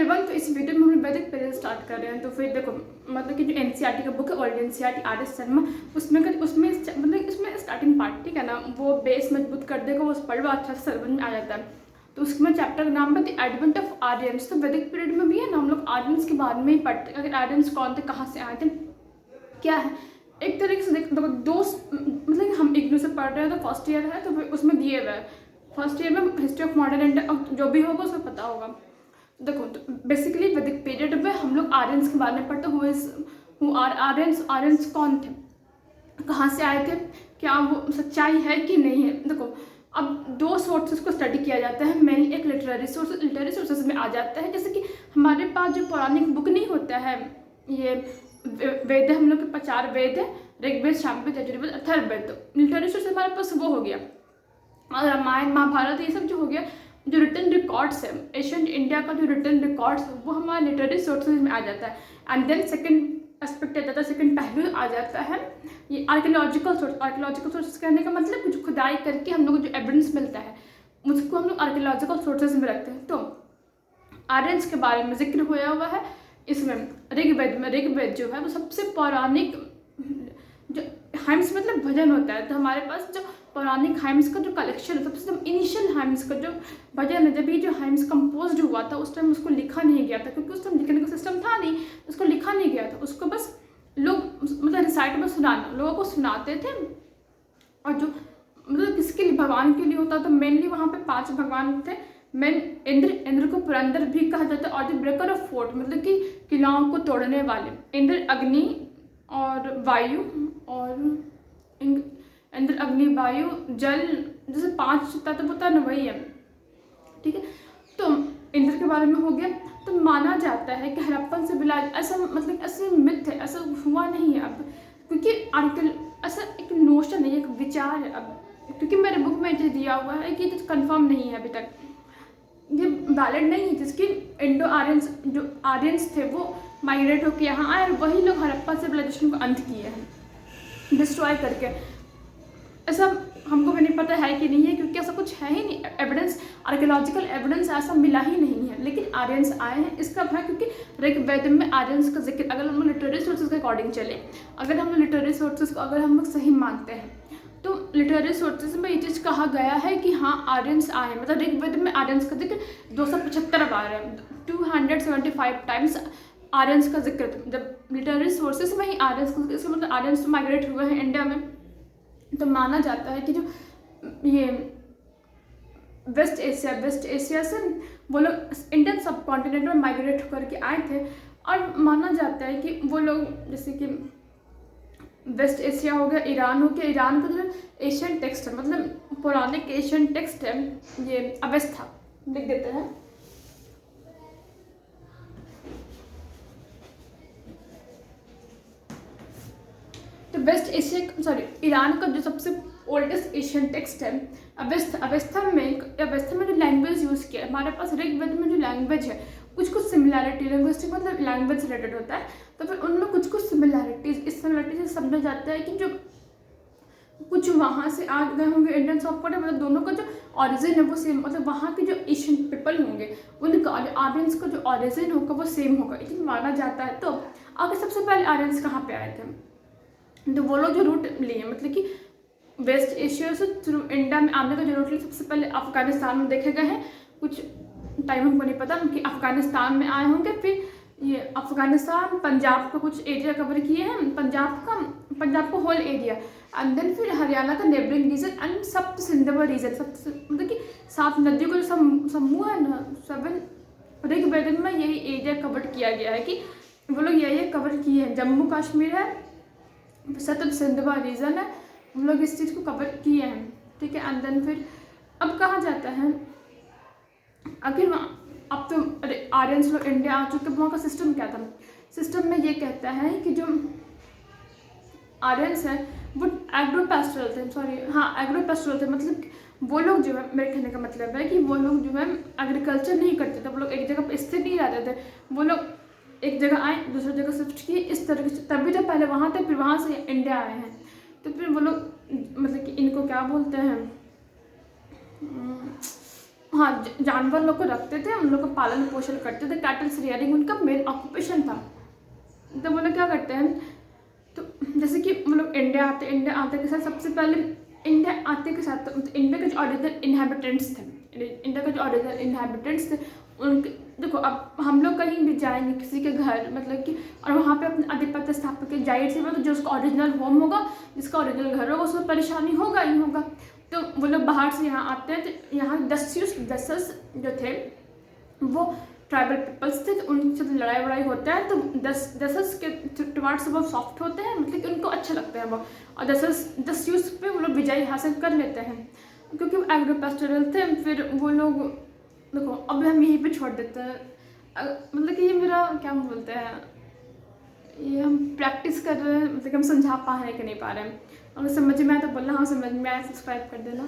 Everyone, तो इस video में हम वैदिक पीरियड स्टार्ट कर रहे हैं। तो फिर देखो, मतलब कि जो एनसीईआरटी का बुक है, ओल्ड एनसीईआरटी आर.एस. शर्मा, उसमें मतलब इसमें स्टार्टिंग पार्ट, ठीक है ना, वो बेस मजबूत कर देगा, वो पढ़ अच्छा से समझ में आ जाता है। तो उसमें चैप्टर का नाम है द एडवेंट ऑफ आर्यंस। तो वैदिक पीरियड में भी है ना, हम लोग आर्यंस के बारे में ही पढ़ते हैं। अगर आर्यंस कौन थे, कहाँ से आए थे, क्या है, एक तरीके से देखो दो, मतलब हम इग्नू से पढ़ रहे हैं तो फर्स्ट ईयर है, तो उसमें दिए हुए है फर्स्ट ईयर में हिस्ट्री ऑफ मॉडर्न इंडिया, जो भी होगा उसको पता होगा। देखो, तो बेसिकली वैदिक पीरियड में हम लोग आर्यंस के बारे में पढ़ते हु आर आर्यंस। आर्यंस कौन थे, कहाँ से आए थे, क्या वो सच्चाई है कि नहीं है। देखो, अब दो सोर्सेज को स्टडी किया जाता है मेनली। एक लिटरेरी सोर्सेज में आ जाता है, जैसे कि हमारे पास जो पौराणिक बुक नहीं होता है, ये वेद है, हम लोग के 4 वेद है, ऋग्वेद, सामवेद, यजुर्वेद, अथर्ववेद। तो लिटरेरी सोर्स हमारे पास वो हो गया, और रामायण, महाभारत, ये सब जो हो गया, जो रिटन रिकॉर्ड्स है, एशियंट इंडिया का जो रिटन रिकॉर्ड्स है, वो हमारे लिटरेरी सोर्सेज में आ जाता है। एंड देन सेकंड एस्पेक्ट आ जाता है, सेकंड पहलू आ जाता है ये आर्कियोलॉजिकल सोर्स। आर्कियोलॉजिकल सोर्सेज कहने का मतलब कुछ खुदाई करके हम लोग को जो एविडेंस मिलता है, उसको हम लोग आर्कियोलॉजिकल सोर्सेज में रखते हैं। तो आर्यंस के बारे में जिक्र होया हुआ है इसमें ऋग्वेद में। ऋग्वेद जो है वो सबसे पौराणिक, जो हाइम्स मतलब भजन होता है, तो हमारे पास जो पौराणिक हाइम्स का जो कलेक्शन है, सबसे इनिशियल हाइम्स का जो भजन है, जब ये जो हाइम्स कंपोज हुआ था उस टाइम उसको लिखा नहीं गया था, क्योंकि उस टाइम लिखने का सिस्टम था नहीं, उसको लिखा नहीं गया था। उसको बस लोग मतलब रिसाइट में सुनाना, लोगों को सुनाते थे। और जो मतलब किसके लिए, भगवान के लिए होता था मेनली। वहाँ पे 5 भगवान थे मेन। इंद्र को पुरंदर भी कहा जाता है, और द ब्रेकर ऑफ फोर्ट, मतलब कि किलाओं को तोड़ने वाले। इंद्र, अग्नि और वायु, और इंद्र, अग्नि, वायु, जल, जैसे 5 तत्व होता है ना, वही है, ठीक है। तो इंद्र के बारे में हो गया। तो माना जाता है कि हड़प्पन से बिला, ऐसा मतलब ऐसे मिथ है, ऐसा हुआ नहीं है अब, क्योंकि आर्किल ऐसा एक नोशन है, एक विचार है अब, क्योंकि मेरे बुक में ये दिया हुआ है कि कंफर्म नहीं है अभी तक, ये वैलिड नहीं है, जिसकी इंडो आर्यंस, जो आर्यंस थे वो माइग्रेट होकर यहाँ आए, और वही लोग हड़प्पा सिविलाइजेशन को अंत किए हैं, डिस्ट्रॉय करके। ऐसा हमको भी नहीं पता है कि नहीं है, क्योंकि ऐसा कुछ है ही नहीं, एविडेंस, आर्कियोलॉजिकल एविडेंस ऐसा मिला ही नहीं है। लेकिन आर्यंस आए हैं इसका है, क्योंकि ऋग्वेद में आर्यंस का जिक्र, अगर हम लिटरेरी सोर्सेज के अकॉर्डिंग चले, अगर हम लिटरेरी सोर्सेज को अगर हम लोग सही मानते हैं, तो लिटरेरी सोर्सेज में ये चीज़ कहा गया है कि हाँ आर्यंस आए, मतलब ऋग्वेद में आर्यंस का जिक्र 275 बार है, 275 टाइम्स आर्यंस का जिक्र। जब लिटरेरी सोर्सेज में ही आर्यंस का, इसका मतलब आर्यंस माइग्रेट हुए हैं इंडिया में। तो माना जाता है कि जो ये वेस्ट एशिया से वो लोग इंडियन सब कॉन्टिनेंट में माइग्रेट होकर के आए थे। और माना जाता है कि वो लोग, जैसे कि वेस्ट एशिया हो गया, ईरान हो गया, ईरान का जो एशियन टेक्स्ट है, मतलब पौराणिक एशियन टेक्स्ट है, ये अवेस्था, लिख देते हैं। तो वेस्ट एशिया, सॉरी, ईरान का जो सबसे ओल्डेस्ट एशियन टेक्स्ट है अवेस्था में जो लैंग्वेज यूज़ किया है, हमारे पास ऋग्वेद में जो लैंग्वेज है कुछ सिमिलैरिटी, लिंग्विस्टिक मतलब लैंग्वेज से रिलेटेड होता है, तो फिर उनमें कुछ सिमिलैरिटीज, इस सिमिलैरिटी से समझा जाता है कि जो कुछ वहाँ से आ गए होंगे इंडियन सॉफ्टवेयर, मतलब दोनों का जो ऑरिजिन है वो सेम, मतलब वहाँ के जो एशियन पीपल होंगे उनका आर्यंस का जो ऑरिजिन होगा वो सेम होगा, ये माना जाता है। तो आगे सबसे पहले आर्यंस कहाँ पे आए थे, तो वो लोग जो रूट लिए, मतलब कि वेस्ट एशिया से थ्रू इंडिया में आने का जो रूट लिए, सबसे पहले अफगानिस्तान में देखे गए हैं। कुछ टाइम हमको नहीं पता कि अफगानिस्तान में आए होंगे, फिर ये अफगानिस्तान, पंजाब का कुछ एरिया कवर किए हैं, पंजाब का होल एरिया, एंड देन फिर हरियाणा का नेबरिंग रीजन, एंड सप्त सिंधु रीजन, मतलब कि 7 नदियों का जो समूह है ना, 7 ऋग्वेद में यही एरिया कवर किया गया है कि वो लोग ये कवर किए हैं। जम्मू कश्मीर है, सप्त सिंधु रीजन है, हम लोग इस चीज़ को कवर किए हैं, ठीक है। एंड देन फिर अब कहा जाता है, आखिर अब तो आर्यंस लोग इंडिया आ चुके, वहाँ का सिस्टम क्या था, सिस्टम में ये कहता है कि जो आर्यंस है वो एग्रोपेस्टरल थे, मतलब वो लोग जो है, मेरे कहने का मतलब है कि वो लोग जो है एग्रीकल्चर नहीं करते थे, वो लोग एक जगह पर स्थिर नहीं रहते थे, वो लोग एक जगह आए दूसरी जगह शिफ्ट किए, इस तरह से, तभी तो पहले वहाँ थे, फिर वहाँ से इंडिया आए हैं। तो फिर वो लोग मतलब कि इनको क्या बोलते हैं, हाँ, जानवर लोग को रखते थे, उन लोग का पालन पोषण करते थे, कैटल्स रियरिंग उनका मेन ऑक्यूपेशन था। तो वो लोग क्या करते हैं, तो जैसे कि वो लोग इंडिया आते के साथ सबसे पहले इंडिया आते के साथ तो इंडिया के जो ओरिजिनल इन्हेबिटेंट्स थे, इंडिया के जो ओरिजिनल इन्हेबिटेंट्स थे उनके, देखो अब हम लोग कहीं भी जाएंगे किसी के घर, मतलब कि और वहाँ पे अपने आधिपत्य स्थापित के, जाहिर सी बात, तो जो उसका ओरिजिनल होम होगा, जिसका ओरिजिनल घर होगा, उसमें परेशानी होगा ही होगा। तो वो लोग बाहर से यहाँ आते हैं, तो यहाँ दस्यूस जो थे वो ट्राइबल पीपल्स थे, तो उनसे लड़ाई वड़ाई होता है, तो दसस के टुवार्ड्स वो सॉफ्ट होते हैं, मतलब कि उनको अच्छा लगता है वो, और दस्यूस पे वो लोग विजय हासिल कर लेते हैं, क्योंकि वो एग्रो पेस्टोरल थे। फिर वो लोग, देखो अब हम यहीं पे छोड़ देते हैं, मतलब कि ये मेरा क्या बोलते हैं, ये हम प्रैक्टिस कर रहे हैं, मतलब कि हम समझा पा रहे हैं कि नहीं पा रहे हैं। अगर समझ में आए तो बोलना, हाँ समझ में आए, सब्सक्राइब कर देना।